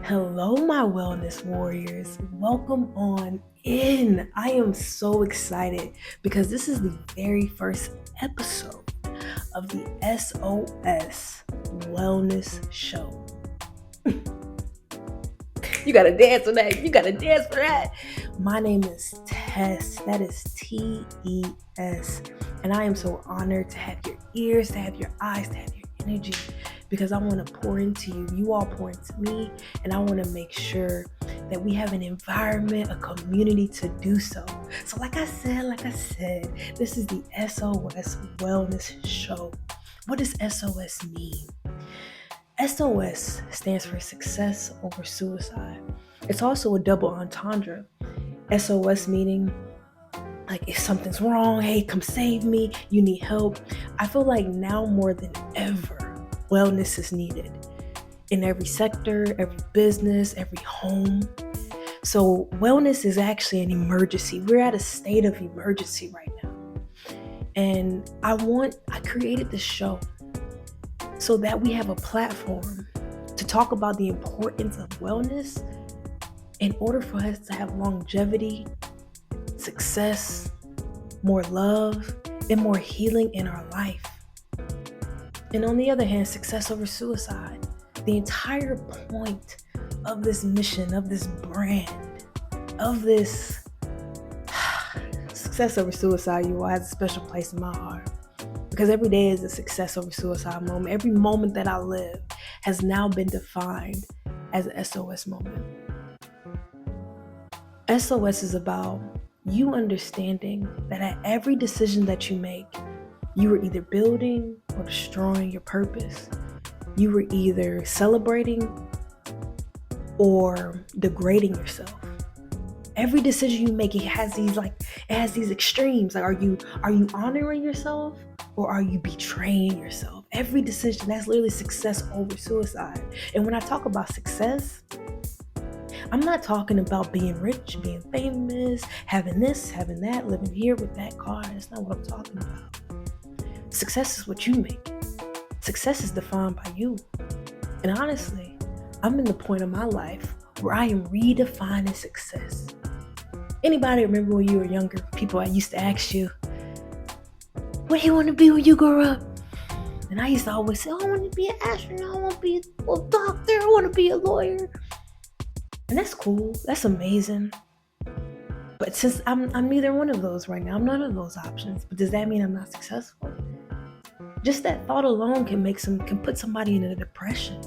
Hello, my wellness warriors. Welcome on in. I am so excited because this is the very first episode of the SOS Wellness Show. You gotta dance for that. You gotta dance for that. My name is TES. That is TES. And I am so honored to have your ears, to have your eyes, to have your energy, because I want to pour into you. You all pour into me, and I want to make sure that we have an environment, a community to do so. So like I said, this is the SOS Wellness Show. What does SOS mean? SOS stands for success over suicide. It's also a double entendre. SOS meaning like if something's wrong, hey, come save me, you need help. I feel like now more than ever, wellness is needed in every sector, every business, every home. So wellness is actually an emergency. We're at a state of emergency right now. And I created this show so that we have a platform to talk about the importance of wellness in order for us to have longevity, success, more love, and more healing in our life. And on the other hand, success over suicide. The entire point of this mission, of this brand, of this success over suicide, you all, has a special place in my heart. Because every day is a success over suicide moment. Every moment that I live has now been defined as an SOS moment. SOS is about you understanding that at every decision that you make, you were either building or destroying your purpose. You were either celebrating or degrading yourself. Every decision you make, it has these extremes. Like, are you honoring yourself or are you betraying yourself? Every decision, that's literally success over suicide. And when I talk about success, I'm not talking about being rich, being famous, having this, having that, living here with that car. That's not what I'm talking about. Success is what you make. Success is defined by you. And honestly, I'm in the point of my life where I am redefining success. Anybody remember when you were younger, people I used to ask you, what do you want to be when you grow up? And I used to always say, I want to be an astronaut, I want to be a doctor, I want to be a lawyer. And that's cool, that's amazing. But since I'm neither one of those right now, I'm none of those options. But does that mean I'm not successful? Just that thought alone can put somebody in a depression.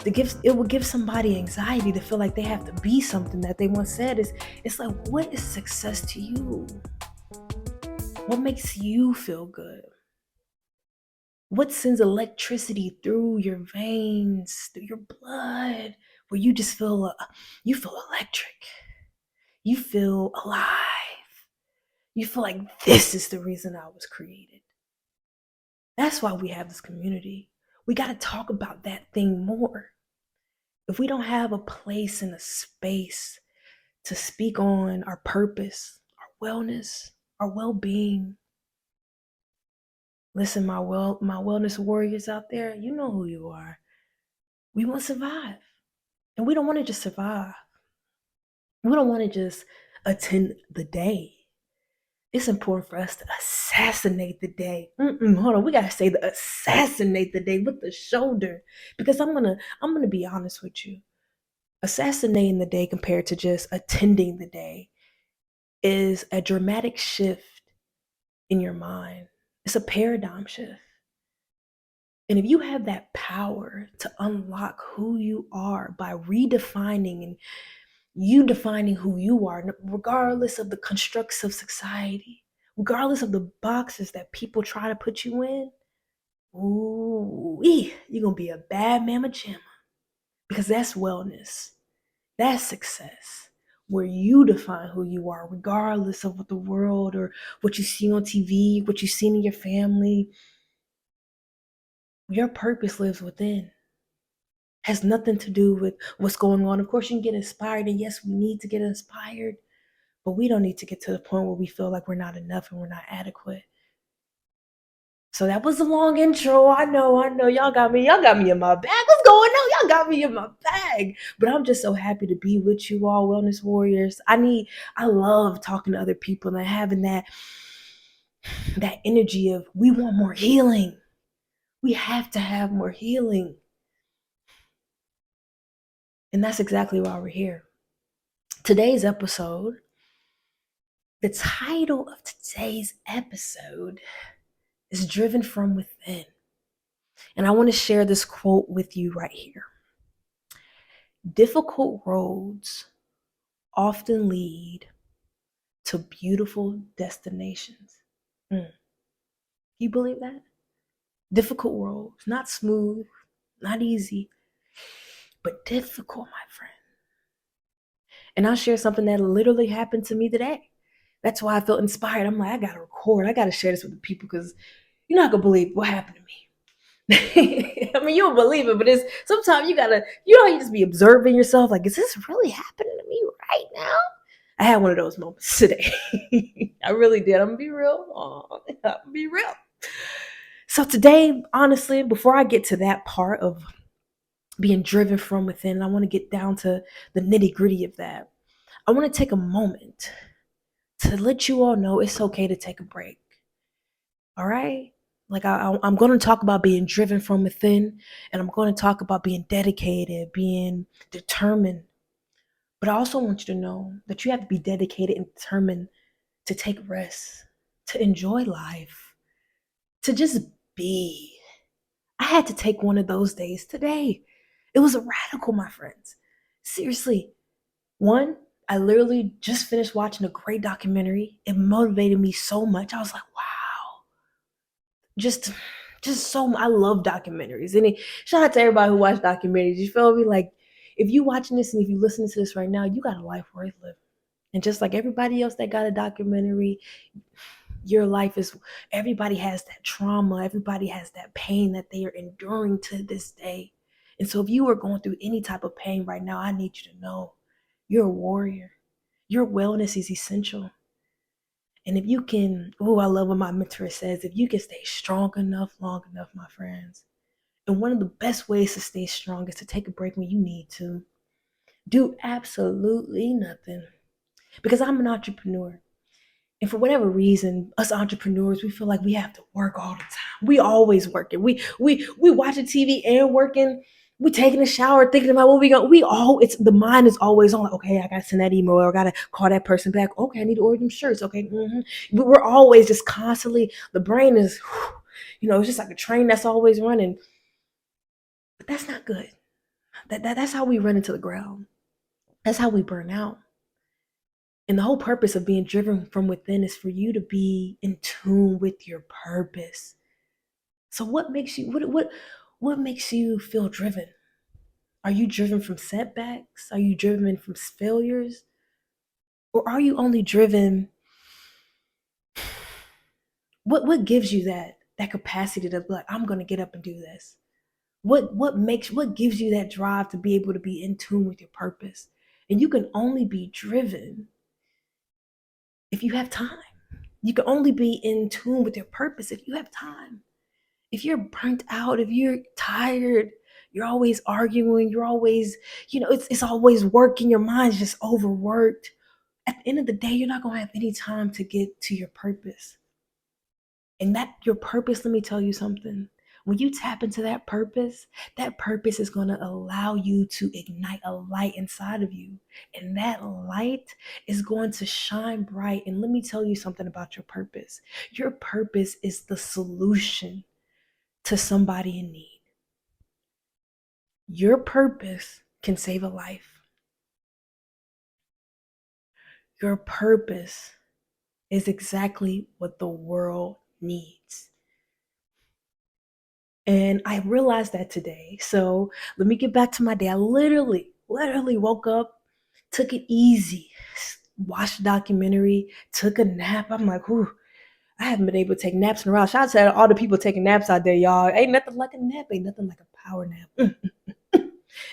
It will give somebody anxiety to feel like they have to be something that they once said. It's like, what is success to you? What makes you feel good? What sends electricity through your veins, through your blood, where you just feel electric. You feel alive. You feel like this is the reason I was created. That's why we have this community. We got to talk about that thing more. If we don't have a place and a space to speak on our purpose, our wellness, our well-being, listen, my wellness warriors out there, you know who you are. We want to survive. And we don't want to just survive. We don't want to just attend the day. It's important for us to assassinate the day. Hold on, we gotta say the assassinate the day with the shoulder, because I'm gonna be honest with you. Assassinating the day compared to just attending the day is a dramatic shift in your mind. It's a paradigm shift. And if you have that power to unlock who you are by redefining and you defining who you are, regardless of the constructs of society, regardless of the boxes that people try to put you in, you're going to be a bad mama jamma, because that's wellness. That's success, where you define who you are, regardless of what the world or what you see on TV, what you've seen in your family. Your purpose lives within. Has nothing to do with what's going on. Of course, you can get inspired, and yes, we need to get inspired, but we don't need to get to the point where we feel like we're not enough and we're not adequate. So that was a long intro. I know. Y'all got me in my bag. What's going on? Y'all got me in my bag. But I'm just so happy to be with you all, wellness warriors. I love talking to other people and having that energy of we want more healing. We have to have more healing. And that's exactly why we're here. Today's episode, the title of today's episode is Driven from Within. And I want to share this quote with you right here. Difficult roads often lead to beautiful destinations. You believe that? Difficult roads, not smooth, not easy, but difficult, my friend. And I'll share something that literally happened to me today. That's why I felt inspired. I'm like, I gotta record. I gotta share this with the people because you're not gonna believe what happened to me. I mean, you'll believe it, but it's sometimes you just be observing yourself. Like, is this really happening to me right now? I had one of those moments today. I really did. I'm gonna be real. I'm gonna be real. So today, honestly, before I get to that part of being driven from within, I want to get down to the nitty gritty of that. I want to take a moment to let you all know it's okay to take a break. All right? Like I'm going to talk about being driven from within, and I'm going to talk about being dedicated, being determined. But I also want you to know that you have to be dedicated and determined to take rest, to enjoy life, to just be. I had to take one of those days today. It was radical, my friends. Seriously. One, I literally just finished watching a great documentary. It motivated me so much. I was like, wow. Just so I love documentaries. And shout out to everybody who watch documentaries. You feel me? Like, if you watching this and if you listening to this right now, you got a life worth living. And just like everybody else that got a documentary, your life is, everybody has that trauma, everybody has that pain that they are enduring to this day. And so if you are going through any type of pain right now, I need you to know you're a warrior. Your wellness is essential. And if you can, I love what my mentor says, if you can stay strong enough, long enough, my friends. And one of the best ways to stay strong is to take a break when you need to. Do absolutely nothing. Because I'm an entrepreneur. And for whatever reason, us entrepreneurs, we feel like we have to work all the time. We always working. We watching TV and working. We taking a shower, thinking about what we got. It's the mind is always on. Like, okay, I gotta send that email, or I gotta call that person back. Okay, I need to order them shirts. Okay, we're always just constantly. The brain is, it's just like a train that's always running. But that's not good. That's how we run into the ground. That's how we burn out. And the whole purpose of being driven from within is for you to be in tune with your purpose. So what makes you what makes you feel driven? Are you driven from setbacks? Are you driven from failures? Or are you only driven? What gives you that capacity to be like, I'm gonna get up and do this? What gives you that drive to be able to be in tune with your purpose? And you can only be driven if you have time. You can only be in tune with your purpose if you have time. If you're burnt out, if you're tired, you're always arguing, you're always, it's always working, your mind's just overworked. At the end of the day, you're not going to have any time to get to your purpose. And that your purpose, let me tell you something. When you tap into that purpose is going to allow you to ignite a light inside of you. And that light is going to shine bright. And let me tell you something about your purpose. Your purpose is the solution to somebody in need. Your purpose can save a life. Your purpose is exactly what the world needs. And I realized that today. So let me get back to my day. I literally woke up, took it easy, watched a documentary, took a nap. I'm like, I haven't been able to take naps in a while. Shout out to all the people taking naps out there, y'all. Ain't nothing like a nap. Ain't nothing like a power nap.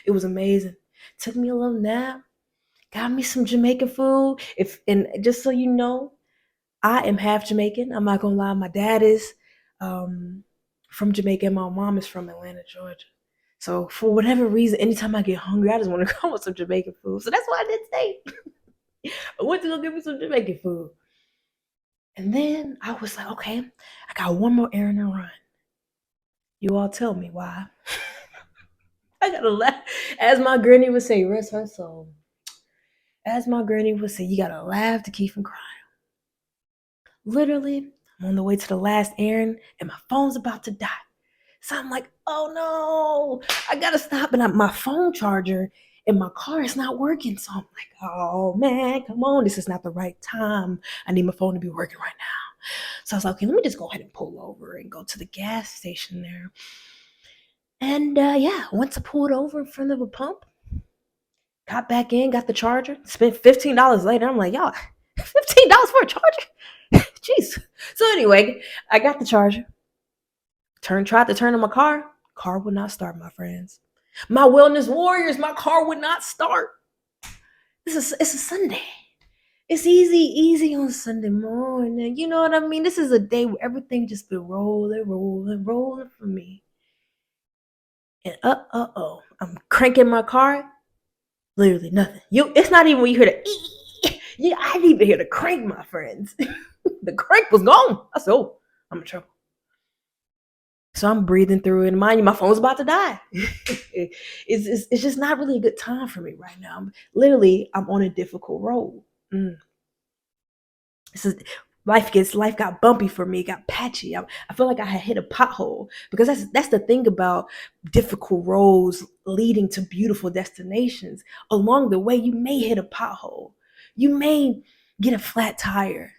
It was amazing. Took me a little nap. Got me some Jamaican food. And just so you know, I am half Jamaican. I'm not gonna lie. My dad is. from Jamaica, and my mom is from Atlanta, Georgia. So for whatever reason, anytime I get hungry, I just want to go with some Jamaican food. So that's why I did stay. I went to go get me some Jamaican food. And then I was like, okay, I got one more errand to run. You all tell me why. I gotta laugh. As my granny would say, rest her soul. As my granny would say, you gotta laugh to keep from crying. Literally, I'm on the way to the last errand and my phone's about to die. So I'm like, oh no, I gotta stop. And my phone charger in my car is not working. So I'm like, oh man, come on, this is not the right time. I need my phone to be working right now. So I was like, okay, let me just go ahead and pull over and go to the gas station there. And yeah, once I pulled over in front of a pump, got back in, got the charger, spent $15 later. I'm like, y'all, $15 for a charger? Jeez. So anyway, I got the charger. Tried to turn on my car. Car would not start, my friends. My wellness warriors, my car would not start. It's a Sunday. It's easy on Sunday morning. You know what I mean? This is a day where everything just been rolling for me. And I'm cranking my car. Literally nothing. It's not even when you hear the yeah, I didn't even hear the crank, my friends. The crank was gone. I said, oh, I'm in trouble. So I'm breathing through it. And mind you, my phone's about to die. It's just not really a good time for me right now. I'm on a difficult road. Life got bumpy for me. It got patchy. I feel like I had hit a pothole, because that's the thing about difficult roads leading to beautiful destinations. Along the way, you may hit a pothole. You may get a flat tire.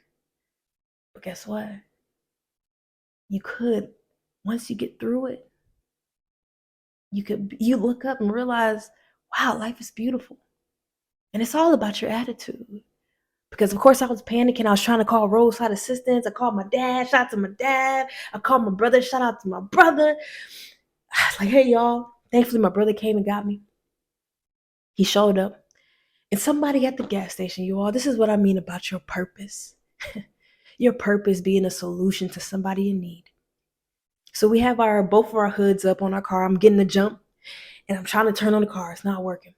But guess what? You could, once you get through it, you look up and realize, wow, life is beautiful. And it's all about your attitude. Because of course I was panicking. I was trying to call roadside assistance. I called my dad. Shout out to my dad. I called my brother. Shout out to my brother. I was like, hey y'all. Thankfully my brother came and got me. He showed up. And somebody at the gas station, you all, this is what I mean about your purpose. Your purpose being a solution to somebody in need. So we have both of our hoods up on our car. I'm getting the jump and I'm trying to turn on the car. It's not working.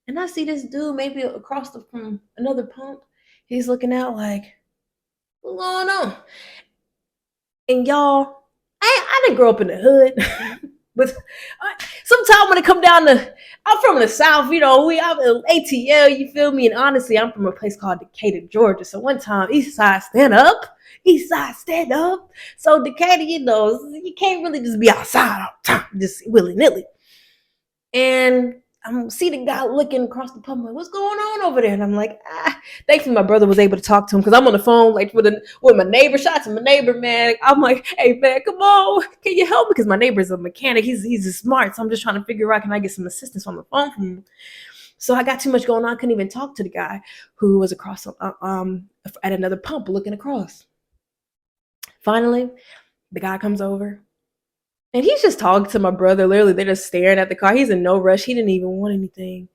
And I see this dude maybe across from another pump. He's looking out like, what's going on? And y'all, I didn't grow up in the hood. But sometimes when it come down to, I'm from the South, I'm in ATL, you feel me? And honestly, I'm from a place called Decatur, Georgia. So one time, East Side, stand up. East Side, stand up. So Decatur, you can't really just be outside all the time, just willy-nilly. And I'm see the guy looking across the pump, like, what's going on over there? And I'm like, thankfully my brother was able to talk to him, because I'm on the phone like with my neighbor. Shout out to my neighbor, man. I'm like, hey man, come on, can you help me? Because my neighbor's a mechanic. He's smart, so I'm just trying to figure out, can I get some assistance on the phone from him? So I got too much going on. I couldn't even talk to the guy who was across at another pump looking across. Finally, the guy comes over. And he's just talking to my brother. Literally, they're just staring at the car. He's in no rush. He didn't even want anything.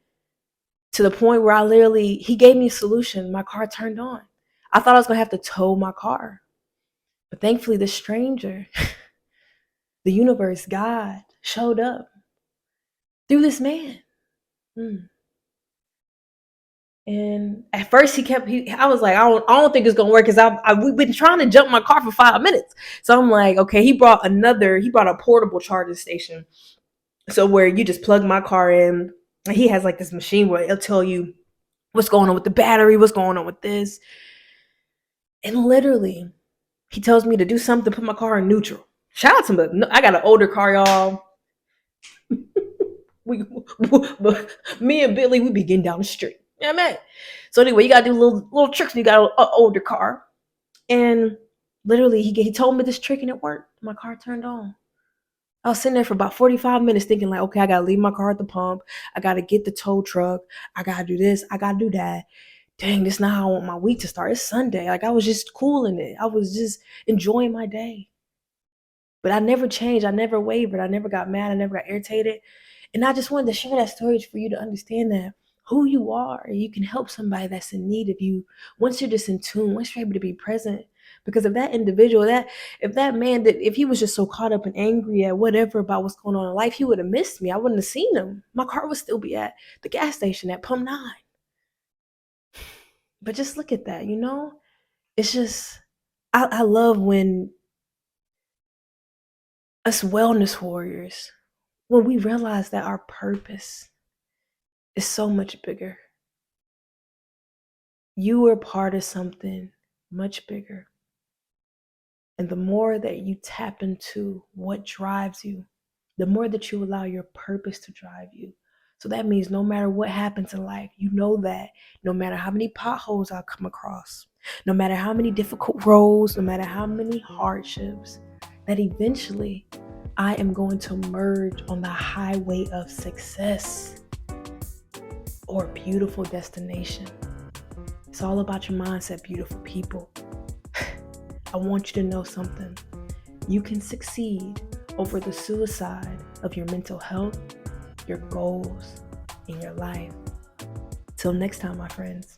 To the point where he gave me a solution. My car turned on. I thought I was going to have to tow my car. But thankfully, the stranger, the universe, God, showed up through this man. And at first I was like, I don't think it's going to work, because we've been trying to jump my car for 5 minutes. So I'm like, okay, he brought a portable charging station. So where you just plug my car in. He has like this machine where it'll tell you what's going on with the battery, what's going on with this. And literally, he tells me to do something, put my car in neutral. Shout out to me. I got an older car, y'all. Me and Billy, we be getting down the street. Yeah, man. So anyway, you gotta do little tricks when you got an older car. And literally, he told me this trick and it worked. My car turned on. I was sitting there for about 45 minutes thinking like, okay, I got to leave my car at the pump. I got to get the tow truck. I got to do this. I got to do that. Dang, this is not how I want my week to start. It's Sunday. Like, I was just cool in it. I was just enjoying my day. But I never changed. I never wavered. I never got mad. I never got irritated. And I just wanted to share that story for you to understand that who you are, you can help somebody that's in need of you once you're just in tune, once you're able to be present. Because if that individual, if that man, that if he was just so caught up and angry at whatever about what's going on in life, he would have missed me. I wouldn't have seen him. My car would still be at the gas station at pump 9. But just look at that, It's just, I love when us wellness warriors, when we realize that our purpose is so much bigger. You are part of something much bigger. And the more that you tap into what drives you, the more that you allow your purpose to drive you. So that means no matter what happens in life, you know that no matter how many potholes I come across, no matter how many difficult roads, no matter how many hardships, that eventually I am going to emerge on the highway of success or a beautiful destination. It's all about your mindset, beautiful people. I want you to know something. You can succeed over the suicide of your mental health, your goals, and your life. Till next time, my friends.